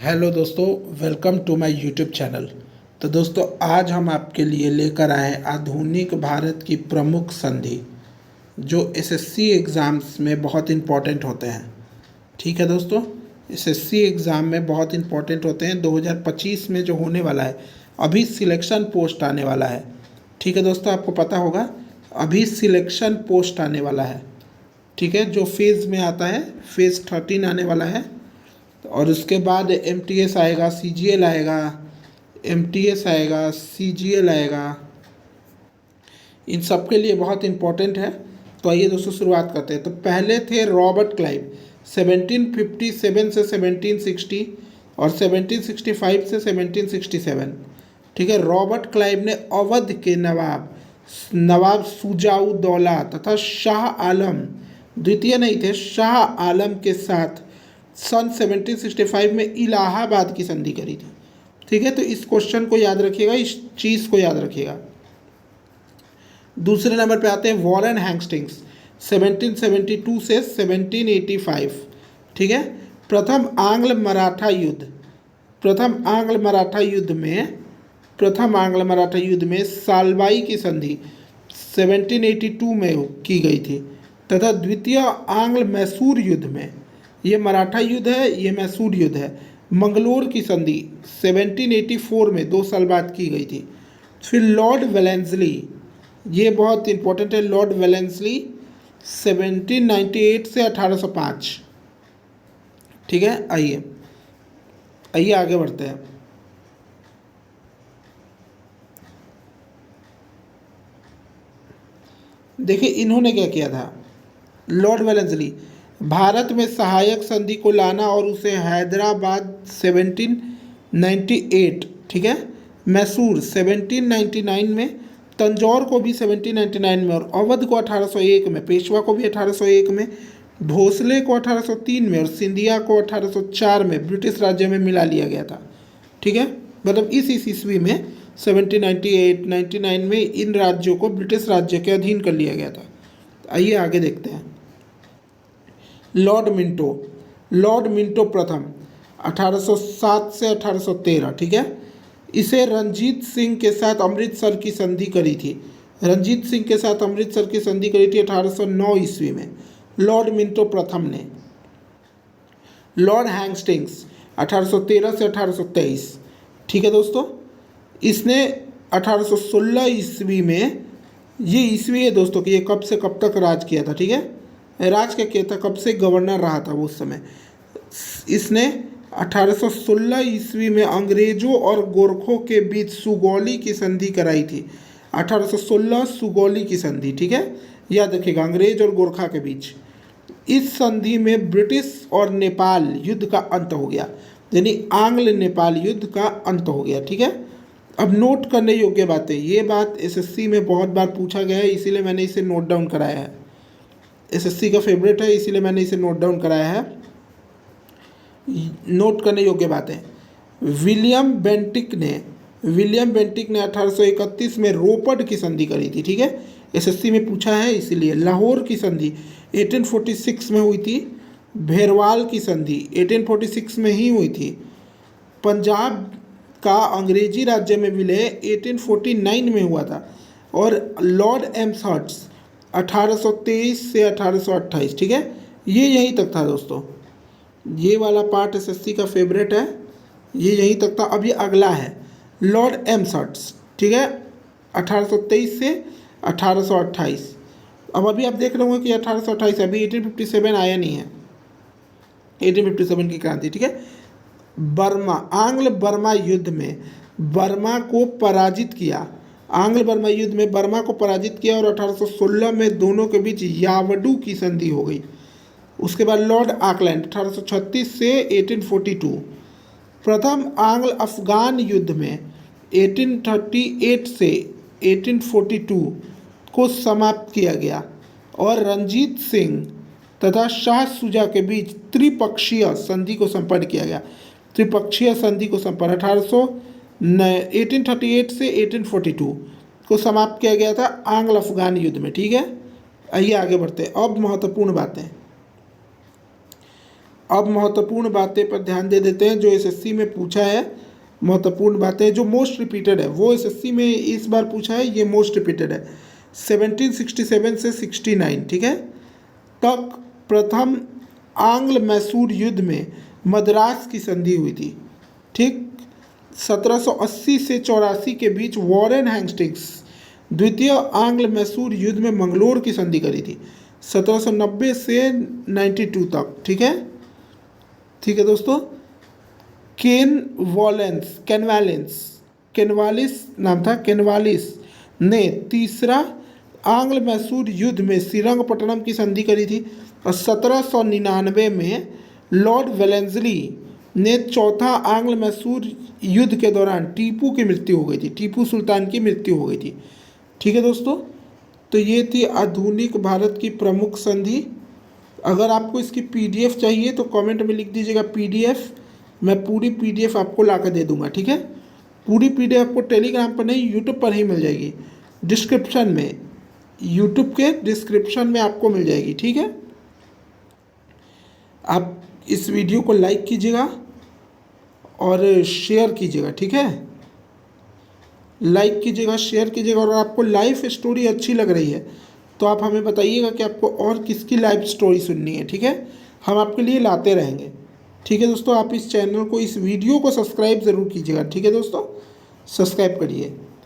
Hello दोस्तों, welcome to my YouTube channel. तो दोस्तों, आज हम आपके लिए लेकर आए आधुनिक भारत की प्रमुख संधि जो एसएससी एग्ज़ाम्स में बहुत इम्पॉर्टेंट होते हैं। ठीक है दोस्तों, एसएससी एग्ज़ाम में बहुत इम्पॉर्टेंट होते हैं। 2025 में जो होने वाला है, अभी सिलेक्शन पोस्ट आने वाला है। ठीक है दोस्तों, आपको पता होगा अभी सिलेक्शन पोस्ट आने वाला है। ठीक है, जो फेज़ में आता है, फेज़ 13 आने वाला है। और उसके बाद एमटीएस आएगा, सीजीएल आएगा, एमटीएस आएगा, सीजीएल आएगा। इन सब के लिए बहुत इम्पोर्टेंट है। तो आइए दोस्तों शुरुआत करते हैं। तो पहले थे रॉबर्ट क्लाइव 1757 से 1760 और 1765 से 1767। ठीक है, रॉबर्ट क्लाइव ने अवध के नवाब शुजाउद्दौला तथा शाह आलम द्वितीय नहीं थे, शाह आलम के साथ सन 1765 में इलाहाबाद की संधि करी थी। ठीक है, तो इस क्वेश्चन को याद रखिएगा, इस चीज़ को याद रखिएगा। दूसरे नंबर पे आते हैं वॉरेन हेस्टिंग्स 1772 से 1785। ठीक है, प्रथम आंग्ल मराठा युद्ध में सालबाई की संधि 1782 में की गई थी तथा द्वितीय आंग्ल मैसूर युद्ध में, ये मराठा युद्ध है, ये मैसूर युद्ध है, मंगलोर की संधि 1784 में 2 साल बाद की गई थी। फिर लॉर्ड वेलेंसली, ये बहुत इंपॉर्टेंट है, लॉर्ड वेलेंसली 1798 से 1805। ठीक है, आइए आगे बढ़ते हैं। देखिए इन्होंने क्या किया था। लॉर्ड वेलेंसली, भारत में सहायक संधि को लाना और उसे हैदराबाद 1798, ठीक है, मैसूर 1799 में, तंजौर को भी 1799 में और अवध को 1801 में, पेशवा को भी 1801 में, भोसले को 1803 में और सिंधिया को 1804 में ब्रिटिश राज्य में मिला लिया गया था। ठीक है, मतलब इस ईस्वी में 1798 99 में इन राज्यों को ब्रिटिश राज्य के अधीन कर लिया गया था। आइए आगे देखते हैं। लॉर्ड मिंटो प्रथम 1807 से 1813। ठीक है, इसे रंजीत सिंह के साथ अमृतसर की संधि करी थी। रंजीत सिंह के साथ अमृतसर की संधि करी थी 1809 ईस्वी में लॉर्ड मिंटो प्रथम ने। लॉर्ड हेस्टिंग्स 1813 से 1823। ठीक है दोस्तों, इसने 1816 ईस्वी में, ये ईस्वी है दोस्तों कि ये कब से कब तक राज किया था। ठीक है, राज क्या किया था, कब से गवर्नर रहा था वो उस समय। इसने 1816 ईस्वी में अंग्रेजों और गोरखों के बीच सुगौली की संधि कराई थी। 1816 सुगौली की संधि, ठीक है, याद रखिएगा, अंग्रेज और गोरखा के बीच। इस संधि में ब्रिटिश और नेपाल युद्ध का अंत हो गया, यानी आंग्ल नेपाल युद्ध का अंत हो गया। ठीक है, अब नोट करने योग्य बातें, ये बात एसएससी में बहुत बार पूछा गया है, इसीलिए मैंने इसे नोट डाउन कराया है। एसएससी का फेवरेट है, इसीलिए मैंने इसे नोट डाउन कराया है। नोट करने योग्य बातें, विलियम बेंटिक ने 1831 में रोपड़ की संधि करी थी। ठीक है, एसएससी में पूछा है इसीलिए। लाहौर की संधि 1846 में हुई थी। भेरवाल की संधि 1846 में ही हुई थी। पंजाब का अंग्रेजी राज्य में विलय 1849 में हुआ था। और लॉर्ड एम्सहर्स्ट 1823 से 1828। ठीक है, ये यहीं तक था दोस्तों। ये वाला पार्ट एसएससी का फेवरेट है, ये यहीं तक था। अभी अगला है लॉर्ड एम्सहर्स्ट। ठीक है, 1823 से 1828। अब अभी आप देख रहे होंगे कि 1828, अभी 1857 आया नहीं है, 1857 की क्रांति। ठीक है, आंग्ल बर्मा युद्ध में बर्मा को पराजित किया। आंग्ल बर्मा युद्ध में बर्मा को पराजित किया और 1816 में दोनों के बीच यावडू की संधि हो गई। उसके बाद लॉर्ड ऑकलैंड 1836 से 1842। प्रथम आंग्ल अफगान युद्ध में 1838 से 1842 को समाप्त किया गया और रंजीत सिंह तथा शाह शुजा के बीच त्रिपक्षीय संधि को संपन्न किया गया। त्रिपक्षीय संधि को संपन्न 1838 से 1842 को समाप्त किया गया था आंग्ल अफगान युद्ध में। ठीक है, आइए आगे बढ़ते हैं। अब महत्वपूर्ण बातें, अब महत्वपूर्ण बातें पर ध्यान दे देते हैं जो एसएससी में पूछा है। महत्वपूर्ण बातें जो मोस्ट रिपीटेड है वो एसएससी में इस बार पूछा है, ये मोस्ट रिपीटेड है 1767 से 69, ठीक है। तक प्रथम आंग्ल मैसूर युद्ध में मद्रास की संधि हुई थी, ठीक। 1780 से 84 के बीच वॉरेन हेस्टिंग्स द्वितीय आंग्ल मैसूर युद्ध में मंगलोर की संधि करी थी 1790 से 92 तक, ठीक है। ठीक है दोस्तों। कैनवालिस नाम था, कैनवालिस ने तीसरा आंग्ल मैसूर युद्ध में श्रीरंगपट्टनम की संधि करी थी और 1799 में लॉर्ड वेलेंसली ने चौथा आंग्ल मैसूर युद्ध के दौरान टीपू की मृत्यु हो गई थी, टीपू सुल्तान की मृत्यु हो गई थी, ठीक है दोस्तों। तो ये थी आधुनिक भारत की प्रमुख संधि। अगर आपको इसकी पीडीएफ चाहिए तो कमेंट में लिख दीजिएगा पीडीएफ, मैं पूरी पीडीएफ आपको ला कर दे दूंगा, ठीक है। पूरी पीडीएफ आपको टेलीग्राम पर नहीं यूट्यूब पर ही मिल जाएगी, डिस्क्रिप्शन में, यूट्यूब के डिस्क्रिप्शन में आपको मिल जाएगी, ठीक है। आप इस वीडियो को लाइक कीजिएगा और शेयर कीजिएगा, ठीक है। लाइक कीजिएगा, शेयर कीजिएगा, और आपको लाइफ स्टोरी अच्छी लग रही है तो आप हमें बताइएगा कि आपको और किसकी लाइफ स्टोरी सुननी है, ठीक है। हम आपके लिए लाते रहेंगे, ठीक है दोस्तों। आप इस चैनल को, इस वीडियो को सब्सक्राइब ज़रूर कीजिएगा, ठीक है दोस्तों। सब्सक्राइब करिए।